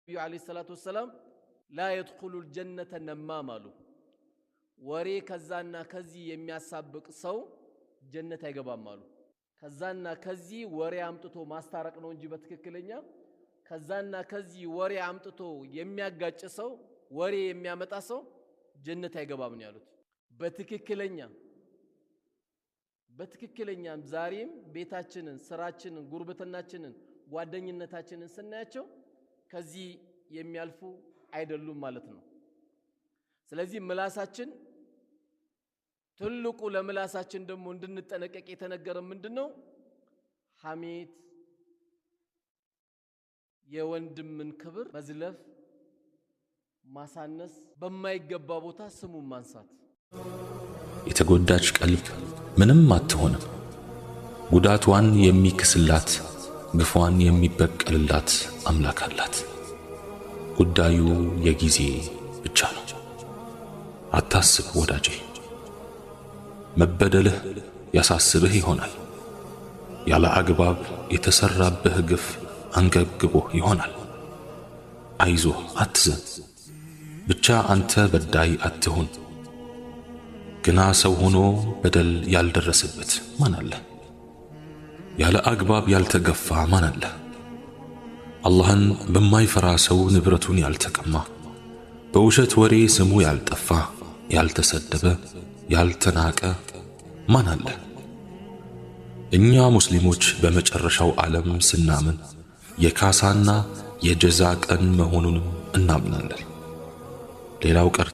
ነብዩ አለይሂ ሰላቱ ወሰላም ላ የድኹሉል ጀነተ ነማም አሉ። ወሬ ከዛና ከዚህ የሚያሳብቅ ሰው ጀነት አይገባም አሉ። ከዛና ከዚህ ወሬ አምጥቶ ማስታረቅ ነው እንጂ በትክክለኛ ከዛና ከዚህ ወሬ አምጥቶ የሚያጋጭ ሰው ወሬ የሚያመጣ ሰው ጀነት አይገባም ነው ያሉት። በትክክለኛም ዛሬም ቤታችንን፣ ስራችንን፣ ጉርብትናችንን፣ ጓደኝነታችንን ስናያቸው ከዚህ የሚያልፉ አይደሉም ማለት ነው። ስለዚህ ምላሳችን ትልቁ ለምላሳችን ደግሞ እንድንጠነቀቅ የተነገረ ምንድነው? ሐሜት፣ የወንድምን ክብር መዝለፍ፣ ማሳነስ፣ በማይገባ ቦታ ስሙን ማንሳት። የተጎዳች ቀልብ ምንም አትሆንም። ጉዳቷን የሚክስላት ግፏን የሚበቀልላት አምላክ አላት። ጉዳዩ የጊዜ ብቻ ነው። አታስብ ወዳጄ፣ መበደልህ ያሳስብህ ይሆናል። ያለ አግባብ የተሰራብህ ግፍ አንገብግቦህ ይሆናል። አይዞህ፣ አትዘን። ብቻ አንተ በዳይ አትሁን። ግና ሰው ሆኖ በደል ያልደረሰበት ማን አለ? ያለ አግባብ ያልተገፋ ማን አለ? አላህን በማይፈራ ሰው ንብረቱን ያልተቀማ፣ በውሸት ወሬ ስሙ ያልጠፋ፣ ያልተሰደበ፣ ያልተናቀ ማን አለ? እኛ ሙስሊሞች በመጨረሻው ዓለም ስናምን የካሳና የጀዛ ቀን መሆኑንም እናምናለን። ሌላው ቀር